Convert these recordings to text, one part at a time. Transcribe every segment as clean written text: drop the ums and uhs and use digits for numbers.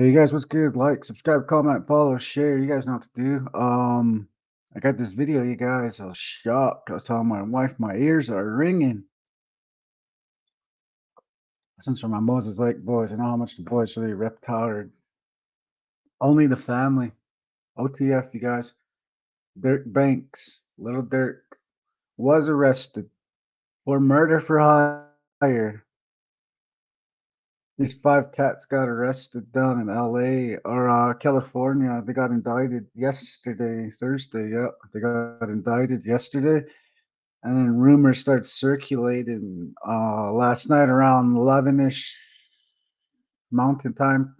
Hey, you guys, what's good? Like, subscribe, comment, follow, share. You guys know what to do. I got this video, you guys. I was shocked. I was telling my wife my ears are ringing. Since from my Moses Lake boys, you know how much the boys really reptile. Only the family. OTF, you guys. Dirk Banks, little Dirk, was arrested for murder for hire. These five cats got arrested down in LA or California. They got indicted yesterday, Thursday. Yeah, they got indicted yesterday. And then rumors started circulating last night around 11ish Mountain Time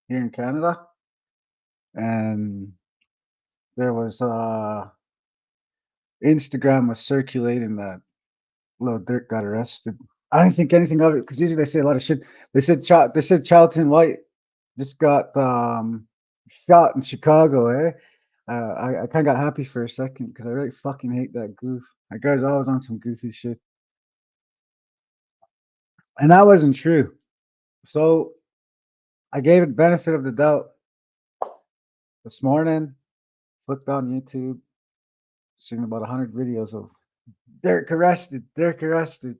here in Canada. And there was Instagram was circulating that Lil Durk got arrested. I didn't think anything of it because usually they say a lot of shit. They said Charlton White just got shot in Chicago, eh? I kind of got happy for a second because I really fucking hate that goof. That guy's always on some goofy shit, and that wasn't true. So I gave it benefit of the doubt this morning. Flipped on YouTube, seen about 100 videos of Durk arrested. Durk arrested.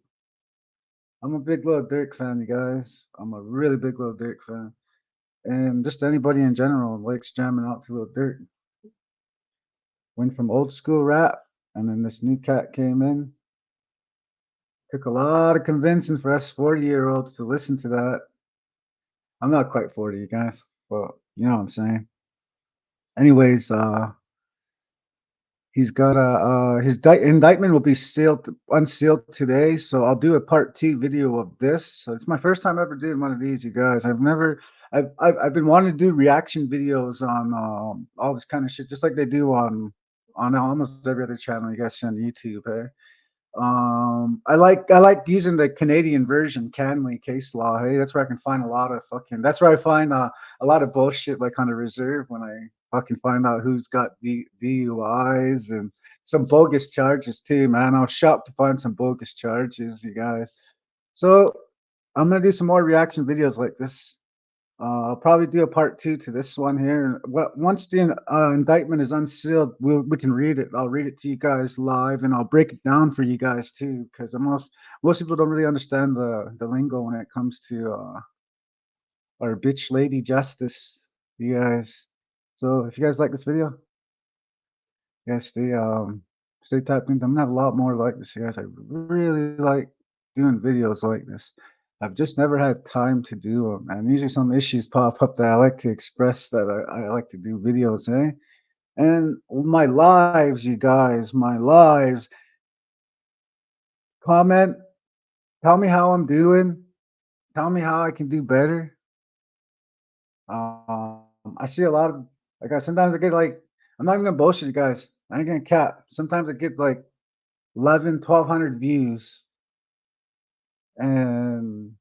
I'm a big Lil Durk fan, you guys. I'm a really big Lil Durk fan, and just anybody in general likes jamming out to Lil Durk. Went from old school rap, and then this new cat came in. Took a lot of convincing for us 40-year-olds to listen to that. I'm not quite 40, you guys, but you know what I'm saying. Anyways, he's got a indictment will be unsealed today, so I'll do a part two video of this. So it's my first time ever doing one of these, you guys. I've been wanting to do reaction videos on all this kind of shit, just like they do on almost every other channel you guys see on YouTube. Hey, I like using the Canadian version, Canley case law. Hey, that's where I can find a lot of fucking. That's where I find a lot of bullshit like on the reserve when I fucking find out who's got DUIs and some bogus charges too, man. I was shocked to find some bogus charges, you guys. So I'm gonna do some more reaction videos like this. I'll probably do a part two to this one here. Once the indictment is unsealed, we can read it. I'll read it to you guys live, and I'll break it down for you guys too, because most people don't really understand the lingo when it comes to our bitch lady justice. You guys. So if you guys like this video, yeah, stay tapped in. I'm gonna have a lot more like this, you guys. I really like doing videos like this. I've just never had time to do them, and usually some issues pop up that I like to express that I like to do videos, eh? And my lives, you guys, my lives. Comment, tell me how I'm doing. Tell me how I can do better. I see a lot of like sometimes I get like I'm not even gonna bullshit you guys. I ain't gonna cap. Sometimes I get like 11, 1,200 views, and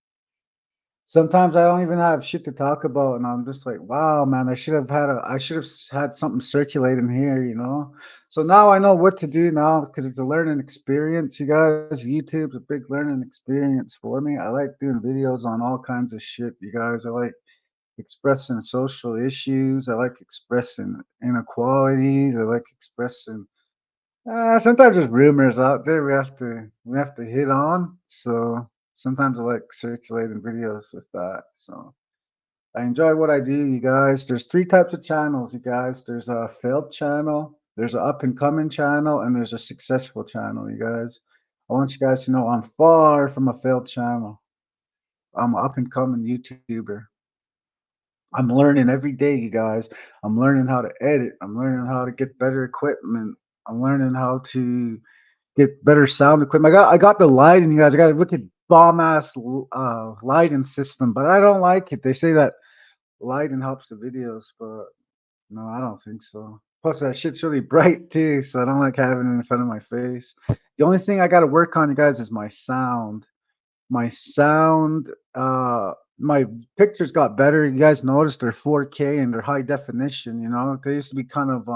sometimes I don't even have shit to talk about, and I'm just like, wow, man, I should have had something circulating here, you know. So now I know what to do now because it's a learning experience, you guys. YouTube's a big learning experience for me. I like doing videos on all kinds of shit, you guys. I like expressing social issues. I like expressing inequalities. I like expressing sometimes there's rumors out there we have to hit on. So sometimes I like circulating videos with that. So I enjoy what I do, you guys. There's three types of channels, you guys. There's a failed channel, there's an up and coming channel, and there's a successful channel, you guys. I want you guys to know I'm far from a failed channel. I'm an up and coming YouTuber. I'm learning every day, you guys. I'm learning how to edit. I'm learning how to get better equipment. I'm learning how to get better sound equipment. I got the lighting, you guys. I got a wicked bomb ass lighting system, but I don't like it. They say that lighting helps the videos, but no, I don't think so. Plus, that shit's really bright too, so I don't like having it in front of my face. The only thing I got to work on, you guys, is my sound. My sound, my pictures got better. You guys noticed they're 4K and they're high definition. You know, they used to be kind of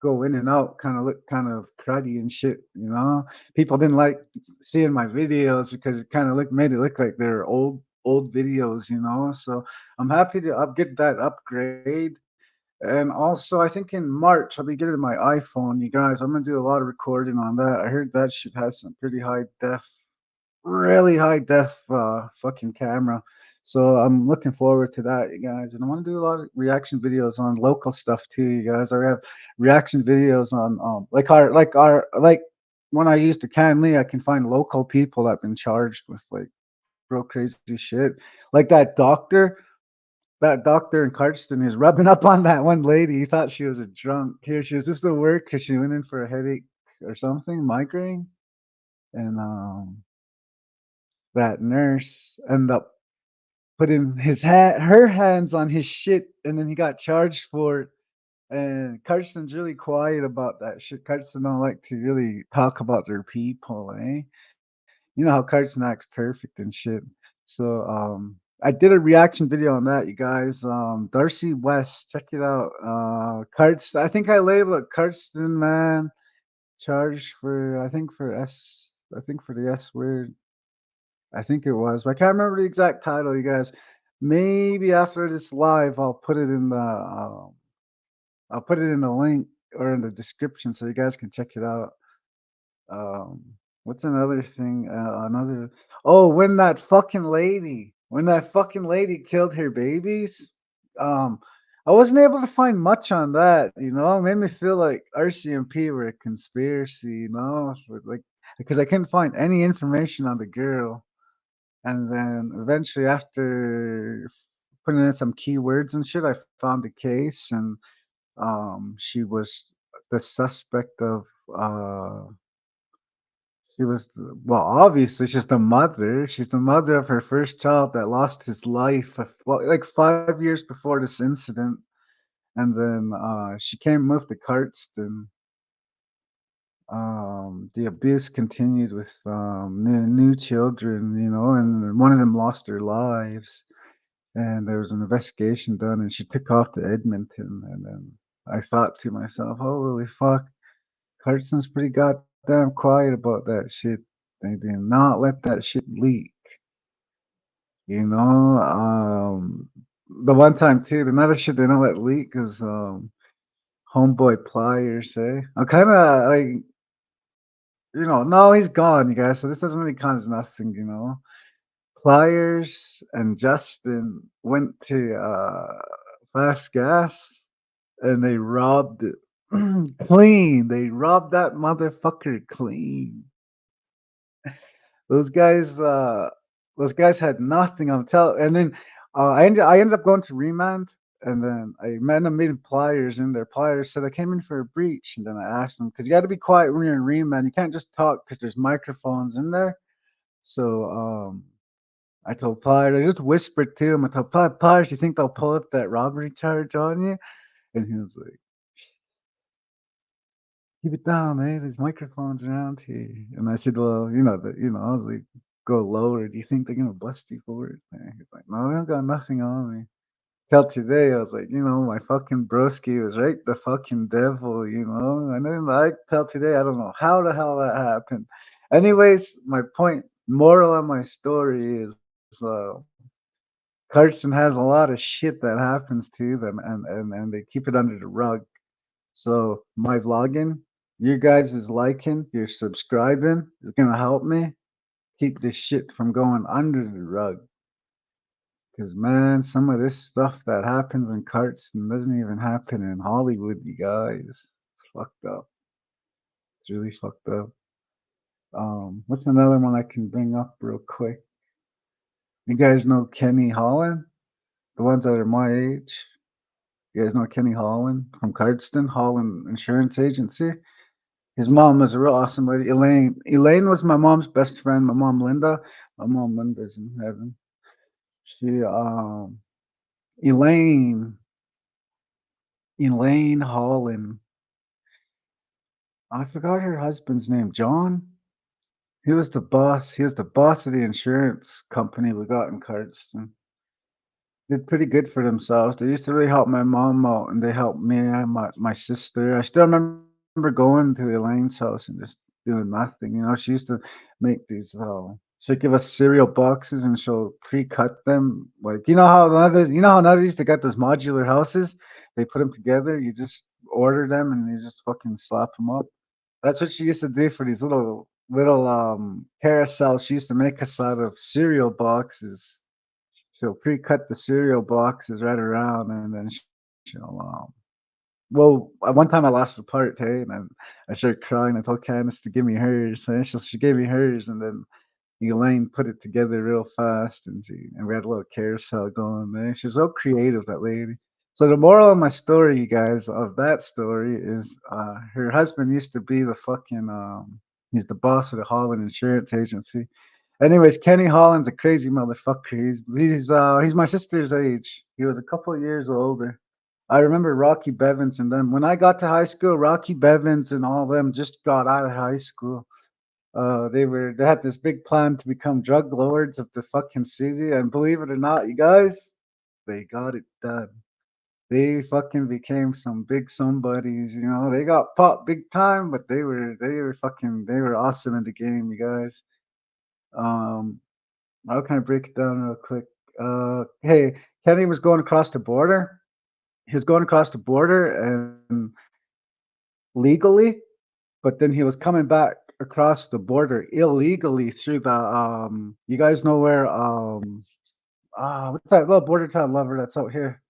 go in and out, kind of look kind of cruddy and shit. You know, people didn't like seeing my videos because it kind of made it look like they're old old videos, you know. So I'm happy to get that upgrade. And also, I think in March I'll be getting my iPhone. You guys, I'm gonna do a lot of recording on that. I heard that shit has some pretty high def, really high def, fucking camera. So I'm looking forward to that, you guys. And I want to do a lot of reaction videos on local stuff too, you guys. I have reaction videos on like when I used to can me, I can find local people that've been charged with like real crazy shit. Like that doctor in Cardston is rubbing up on that one lady. He thought she was a drunk. Here she was just at work because she went in for a headache or something, migraine, and that nurse ended up putting her hands on his shit, and then he got charged for it. And Carson's really quiet about that shit. Carson don't like to really talk about their people, eh? You know how Carson acts perfect and shit. So I did a reaction video on that, you guys. Darcy West, check it out. Carson, I think I labeled Carson man charged for I think for the S word. I think it was, but I can't remember the exact title, you guys. Maybe after this live, I'll put it in the link or in the description so you guys can check it out. Um, what's another thing? Another. Oh, when that fucking lady killed her babies. Um, I wasn't able to find much on that. You know, it made me feel like RCMP were a conspiracy. You know, like because I couldn't find any information on the girl. And then eventually, after putting in some keywords and shit, I found the case, and she was the suspect of she was well, obviously she's the mother. She's the mother of her first child that lost his life, well, like 5 years before this incident, and then she came moved to Cardston. The abuse continued with new children, you know, and one of them lost their lives. And there was an investigation done, and she took off to Edmonton. And then I thought to myself, "Holy fuck, Carson's pretty goddamn quiet about that shit. They did not let that shit leak." You know, the one time too, another shit they don't let leak is homeboy Pliers. Eh, I'm kind of like, no, he's gone, you guys. So this doesn't really count as nothing, you know. Pliers and Justin went to Fast Gas and they robbed it clean. They robbed that motherfucker clean. Those guys, uh, those guys had nothing. I'm telling. And then I ended up going to remand, and then I met them meeting Pliers in there. Pliers said I came in for a breach, and then I asked them because you got to be quiet when you're in remand. You can't just talk because there's microphones in there. So I told Pliers, I just whispered to him. I told Pliers, you think they'll pull up that robbery charge on you? And he was like, keep it down, man. There's microphones around here. And I said, well, I was like, go lower. Do you think they're gonna bust you for it? And he's like, no, I don't got nothing on me. Till today, I was like, my fucking broski was right, the fucking devil, And then like till today, I don't know how the hell that happened. Anyways, my point, moral of my story is, uh, Carson has a lot of shit that happens to them, and they keep it under the rug. So my vlogging, you guys is liking, you're subscribing is gonna help me keep this shit from going under the rug. Cause man, some of this stuff that happens in Carson doesn't even happen in Hollywood, you guys. It's fucked up. It's really fucked up. What's another one I can bring up real quick? You guys know Kenny Holland? The ones that are my age. You guys know Kenny Holland from Cardston, Holland Insurance Agency? His mom was a real awesome lady. Elaine. Elaine was my mom's best friend. My mom Linda. My mom Linda's in heaven. She Elaine. Elaine Holland. I forgot her husband's name. John. He was the boss. He was the boss of the insurance company we got in Cardston. Did pretty good for themselves. They used to really help my mom out, and they helped me and my sister. I still remember going to Elaine's house and just doing nothing. She used to make these She'll give us cereal boxes and she'll pre-cut them. Like you know how nowadays they got those modular houses. They put them together. You just order them and you just fucking slap them up. That's what she used to do for these little carousels. She used to make us out of cereal boxes. She'll pre-cut the cereal boxes right around, and then she'll well, at one time I lost a part, hey, and then I started crying. I told Candace to give me hers, and she gave me hers, and then Elaine put it together real fast, and we had a little carousel going there. She's so creative, that lady. So the moral of my story, you guys, of that story is, her husband used to be the fucking he's the boss of the Holland Insurance Agency. Anyways, Kenny Holland's a crazy motherfucker. He's my sister's age. He was a couple of years older. I remember Rocky Bevins and them. When I got to high school, Rocky Bevins and all of them just got out of high school. They had this big plan to become drug lords of the fucking city, and believe it or not, you guys, they got it done. They fucking became some big somebodies, you know. They got popped big time, but they were awesome in the game, you guys. Um, how can I break it down real quick? Hey, Kenny was going across the border. He was going across the border and legally, but then he was coming back across the border illegally through the you guys know where what's that little border town lover that's out here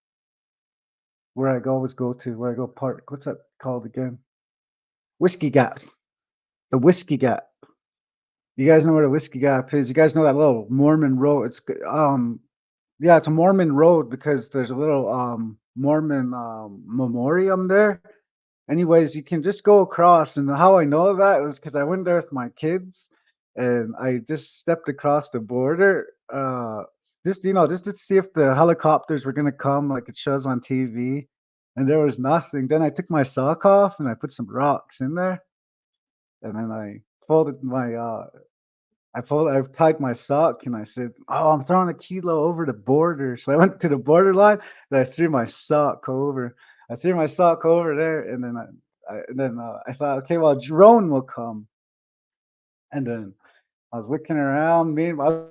where I always go to, where I go park. What's that called again? Whiskey Gap. The Whiskey Gap. You guys know where the Whiskey Gap is? You guys know that little Mormon road? Yeah, it's a Mormon road because there's a little Mormon memoriam there. Anyways, you can just go across, and how I know that was because I went there with my kids, and I just stepped across the border, just to see if the helicopters were gonna come like it shows on TV, and there was nothing. Then I took my sock off and I put some rocks in there, and then folded my I tied my sock and I said, "Oh, I'm throwing a kilo over the border." So I went to the borderline and I threw my sock over. I threw my sock over there, and then I thought, okay, well, a drone will come. And then I was looking around. I was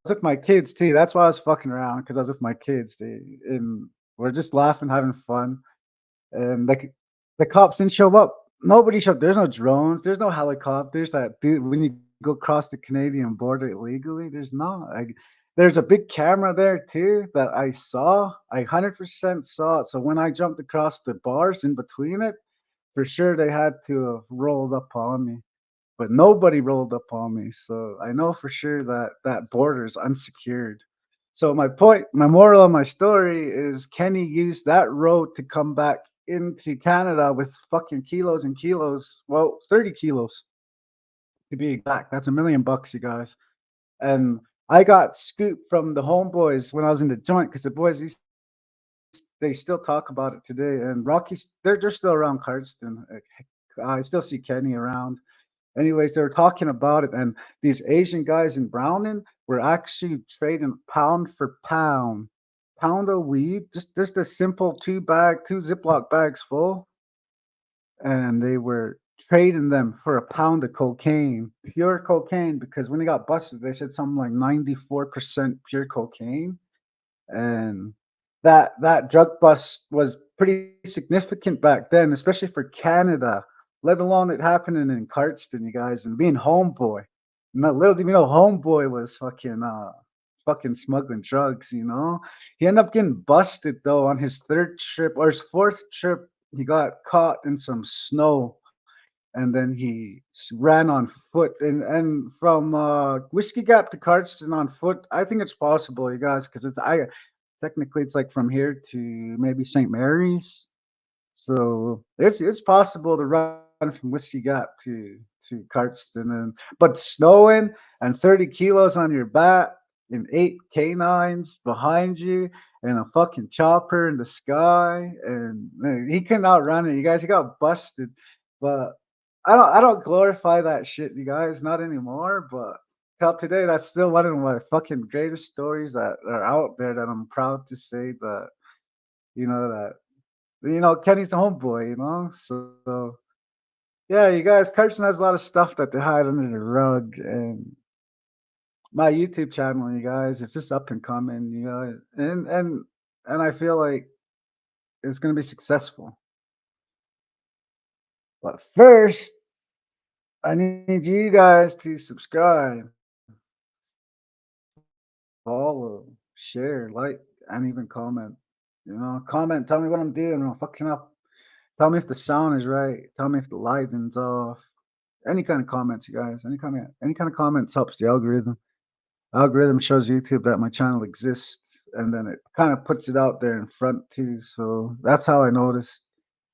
with my kids too. That's why I was fucking around because I was with my kids. And we're just laughing, having fun. And the cops didn't show up. Nobody showed. There's no drones. There's no helicopters that do when you go across the Canadian border illegally. There's not. There's a big camera there too that I saw. I 100% saw it. So when I jumped across the bars in between it, for sure they had to have rolled up on me. But nobody rolled up on me. So I know for sure that that border is unsecured. So my moral of my story is Kenny used that road to come back into Canada with fucking kilos and kilos. Well, 30 kilos to be exact. That's $1 million, you guys. And I got scooped from the homeboys when I was in the joint because the boys they still talk about it today. And Rocky's they're still around Cardston. I still see Kenny around. Anyways, they were talking about it, and these Asian guys in Browning were actually trading pound for pound of weed, just a simple two Ziploc bags full, and they were trading them for a pound of cocaine, pure cocaine, because when they got busted, they said something like 94% pure cocaine, and that drug bust was pretty significant back then, especially for Canada, let alone it happening in Cardston, you guys, and being homeboy. Not little did we know homeboy was fucking smuggling drugs, you know. He ended up getting busted though on his third trip or his fourth trip. He got caught in some snow and then ran on foot and from Whiskey Gap to Cardston on foot. I think it's possible, you guys, because I technically it's like from here to maybe St. Mary's, so it's possible to run from Whiskey Gap to Cardston, and but snowing and 30 kilos on your back and eight canines behind you and a fucking chopper in the sky, and he couldn't outrun it. You guys, he got busted, but I don't glorify that shit, you guys, not anymore. But till today, that's still one of my fucking greatest stories that are out there that I'm proud to say that that Kenny's the homeboy, So yeah, you guys, Carson has a lot of stuff that they hide under the rug, and my YouTube channel, you guys. It's just up and coming, you know, and I feel like it's gonna be successful. But first, I need you guys to subscribe, follow, share, like, and even comment. You know, comment, tell me what I'm doing. I'm fucking up. Tell me if the sound is right. Tell me if the lighting's off. Any kind of comments, you guys. Any kind of comments helps the algorithm. Algorithm shows YouTube that my channel exists, and then it kind of puts it out there in front too. So that's how I noticed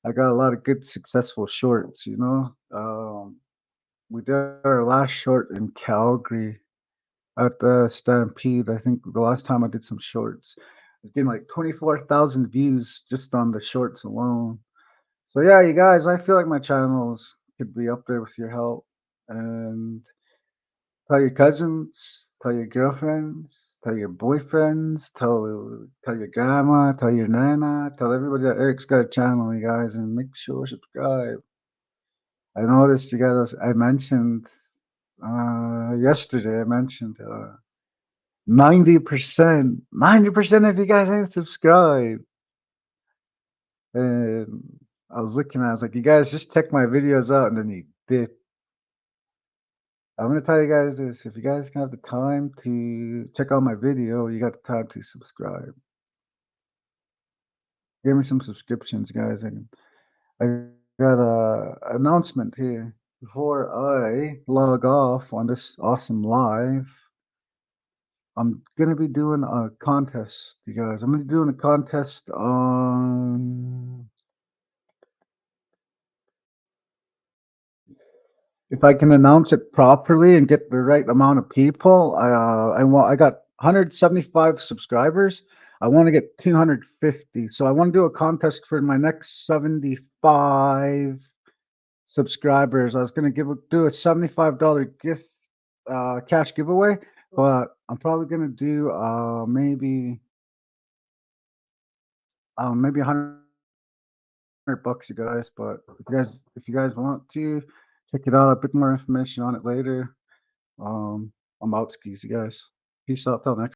I got a lot of good successful shorts. You know, we did our last short in Calgary at the Stampede. I think the last time I did some shorts, it's getting like 24,000 views just on the shorts alone. So yeah, you guys, I feel like my channels could be up there with your help. And tell your cousins, tell your girlfriends, tell your boyfriends, tell your grandma, tell your nana, tell everybody that Eric's got a channel, you guys, and make sure subscribe. I noticed you guys. I mentioned yesterday. I mentioned 90% of you guys ain't subscribed, and I was looking. I was like, you guys just check my videos out, and then you did. I'm gonna tell you guys this: if you guys can have the time to check out my video, you got the time to subscribe. Give me some subscriptions, guys. And I got a announcement here before I log off on this awesome live. I'm gonna be doing a contest, you guys. I'm gonna be doing a contest on if I can announce it properly and get the right amount of people. I got 175 subscribers. I want to get 250. So I want to do a contest for my next 75 subscribers. I was gonna do a $75 gift cash giveaway, but I'm probably gonna do maybe $100, you guys. But if you guys want to check it out, I'll put more information on it later. I'm out skis, you guys. Peace out till next.